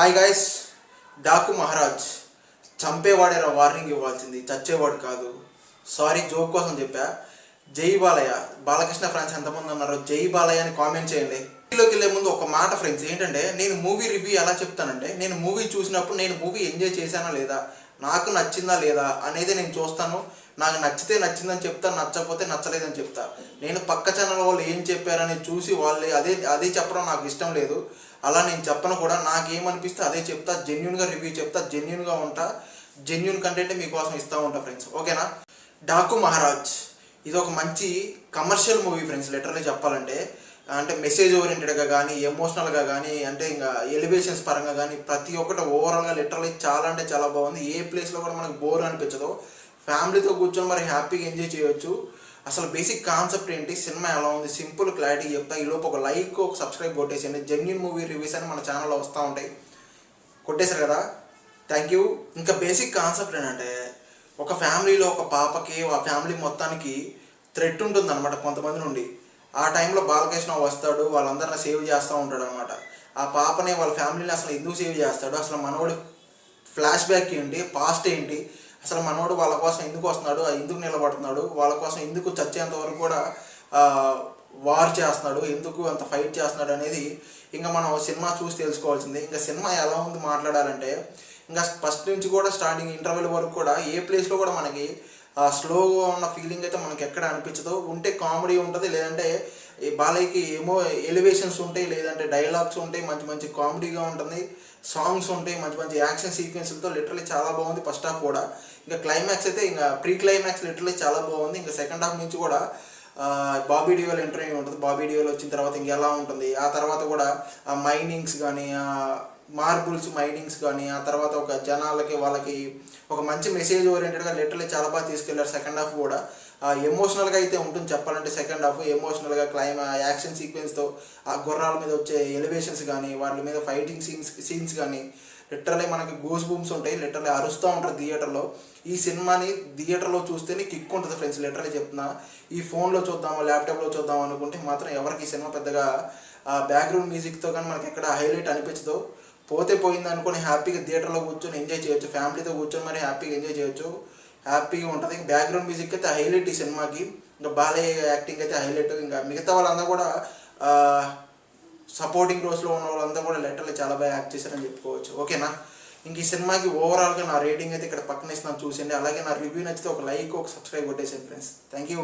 Hi guys, Daaku Maharaj చంపేవాడేరా warning ఇవ్వాల్సింది, చచ్చేవాడు కాదు. సారీ, జోక్ కోసం చెప్పా. జై బాలయ్య, బాలకృష్ణ ఫ్రెండ్స్ ఎంతమంది ఉన్నారో జై బాలయ్య అని కామెంట్ చేయండి. వీడియోకి వెళ్ళే ముందు ఒక మాట ఫ్రెండ్స్, ఏంటంటే నేను మూవీ రివ్యూ ఎలా చెప్తానంటే, నేను మూవీ చూసినప్పుడు నేను మూవీ ఎంజాయ్ చేశానా లేదా, నాకు నచ్చిందా లేదా అనేది నేను చూస్తాను. నాకు నచ్చితే నచ్చిందని చెప్తా, నచ్చకపోతే నచ్చలేదని చెప్తా. నేను పక్క ఛానల్ వాళ్ళు ఏం చెప్పారని చూసి వాళ్ళు అదే చెప్పడం నాకు ఇష్టం లేదు. అలా నేను చెప్పను కూడా. నాకేమనిపిస్తే అదే చెప్తా, జెన్యున్గా రివ్యూ చెప్తా, జెన్యున్గా ఉంటా, జెన్యున్ కంటెంట్ మీకోసం ఇస్తూ ఉంటా ఫ్రెండ్స్, ఓకేనా. డాకు మహారాజ్ ఇది ఒక మంచి కమర్షియల్ మూవీ ఫ్రెండ్స్. లిటరల్లీ చెప్పాలంటే, అంటే మెసేజ్ ఓరియంటెడ్గా కానీ, ఎమోషనల్గా కానీ, అంటే ఇంకా ఎలివేషన్స్ పరంగా కానీ ప్రతి ఒక్కటి ఓవరాల్గా లిటరల్లీ చాలా అంటే చాలా బాగుంది. ఏ ప్లేస్లో కూడా మనకు బోర్ అనిపించదు. ఫ్యామిలీతో కూర్చొని మరి హ్యాపీగా ఎంజాయ్ చేయొచ్చు. అసలు బేసిక్ కాన్సెప్ట్ ఏంటి, సినిమా ఎలా ఉంది, సింపుల్ క్లారిటీ చెప్తా. ఈలోపు ఒక లైక్, ఒక సబ్స్క్రైబ్ కొట్టేసేయండి. జెన్యున్ మూవీ రివ్యూస్ అని మన ఛానల్లో వస్తూ ఉంటాయి. కొట్టేశారు కదా, థ్యాంక్ యూ. ఇంకా బేసిక్ కాన్సెప్ట్ ఏంటంటే, ఒక ఫ్యామిలీలో ఒక పాపకి ఆ ఫ్యామిలీ మొత్తానికి థ్రెట్ ఉంటుంది అనమాట కొంతమంది నుండి. ఆ టైంలో బాలకృష్ణ వస్తాడు, వాళ్ళందరినీ సేవ్ చేస్తూ ఉంటాడు అనమాట. ఆ పాపని వాళ్ళ ఫ్యామిలీని అసలు ఎందుకు సేవ్ చేస్తాడు, అసలు మనోడు ఫ్లాష్ బ్యాక్ ఏంటి, పాస్ట్ ఏంటి, అసలు మనోడు వాళ్ళ కోసం ఎందుకు వస్తున్నాడు, ఎందుకు నిలబడుతున్నాడు, వాళ్ళ కోసం ఎందుకు చచ్చేంత వరకు కూడా వార్ చేస్తున్నాడు, ఎందుకు అంత ఫైట్ చేస్తున్నాడు అనేది ఇంకా మనం సినిమా చూసి తెలుసుకోవాల్సిందే. ఇంకా సినిమా ఎలా ఉంది మాట్లాడాలంటే, ఇంకా ఫస్ట్ నుంచి కూడా స్టార్టింగ్ ఇంటర్వెల్ వరకు కూడా ఏ ప్లేస్లో కూడా మనకి స్లోగా ఉన్న ఫీలింగ్ అయితే మనకి ఎక్కడ అనిపించదు. ఉంటే కామెడీ ఉంటుంది, లేదంటే బాలయ్యకి ఏమో ఎలివేషన్స్ ఉంటాయి, లేదంటే డైలాగ్స్ ఉంటాయి, మంచి మంచి కామెడీగా ఉంటుంది, సాంగ్స్ ఉంటాయి, మంచి మంచి యాక్షన్ సీక్వెన్స్లతో లిటరల్లీ చాలా బాగుంది. ఫస్ట్ హాఫ్ కూడా, ఇంకా క్లైమాక్స్ అయితే ఇంకా ప్రీ క్లైమాక్స్ లిటరల్లీ చాలా బాగుంది. ఇంకా సెకండ్ హాఫ్ నుంచి కూడా బాబీ డియోల్ ఇంటర్వ్యూ ఉంటుంది. బాబీ డియోల్ వచ్చిన తర్వాత ఇంకెలా ఉంటుంది, ఆ తర్వాత కూడా ఆ మైనింగ్స్ కానీ, మార్బుల్స్ మైనింగ్స్ కానీ, ఆ తర్వాత ఒక జనాలకి వాళ్ళకి ఒక మంచి మెసేజ్ ఓరియంటెడ్గా లిటరల్లీ చాలా బాగా తీసుకెళ్లారు. సెకండ్ హాఫ్ కూడా ఎమోషనల్గా అయితే ఉంటుంది చెప్పాలంటే. సెకండ్ హాఫ్ ఎమోషనల్గా యాక్షన్ సీక్వెన్స్తో ఆ గుర్రాల మీద వచ్చే ఎలివేషన్స్ కానీ, వాళ్ళ మీద ఫైటింగ్ సీన్స్ కానీ లిటరల్లీ మనకి గూస్ బూమ్స్ ఉంటాయి. లిటరల్లీ అరుస్తూ ఉంటారు థియేటర్లో. ఈ సినిమాని థియేటర్లో చూస్తేనే కిక్ ఉంటుంది ఫ్రెండ్స్, లిటరల్లీ చెప్తున్నా. ఈ ఫోన్లో చూద్దాము, ల్యాప్టాప్లో చూద్దాం అనుకుంటే మాత్రం ఎవరికి ఈ సినిమా పెద్దగా బ్యాక్గ్రౌండ్ మ్యూజిక్తో కానీ మనకి ఎక్కడ హైలైట్ అనిపించదు. పోతే పోయింది అనుకుని హ్యాపీగా థియేటర్లో కూర్చొని ఎంజాయ్ చేయొచ్చు, ఫ్యామిలీతో కూర్చొని మరి హ్యాపీగా ఎంజాయ్ చేయొచ్చు, హ్యాపీగా ఉంటుంది. బ్యాక్గ్రౌండ్ మ్యూజిక్ అయితే హైలైట్ ఈ సినిమాకి. ఇంకా బాలయ్య యాక్టింగ్ అయితే హైలైట్. ఇంకా మిగతా వాళ్ళందరూ కూడా సపోర్టింగ్ రోల్స్లో ఉన్న వాళ్ళంతా కూడా లిటరల్లీ చాలా బాగా యాక్ట్ చేశారని చెప్పుకోవచ్చు, ఓకేనా. ఇంక ఈ సినిమాకి ఓవరాల్గా నా రేటింగ్ అయితే ఇక్కడ పక్కన ఇస్తున్నాను చూసేయండి. అలాగే నా రివ్యూ నచ్చితే ఒక లైక్, ఒక సబ్స్క్రైబ్ కొట్టేసేయండి ఫ్రెండ్స్, థ్యాంక్ యూ.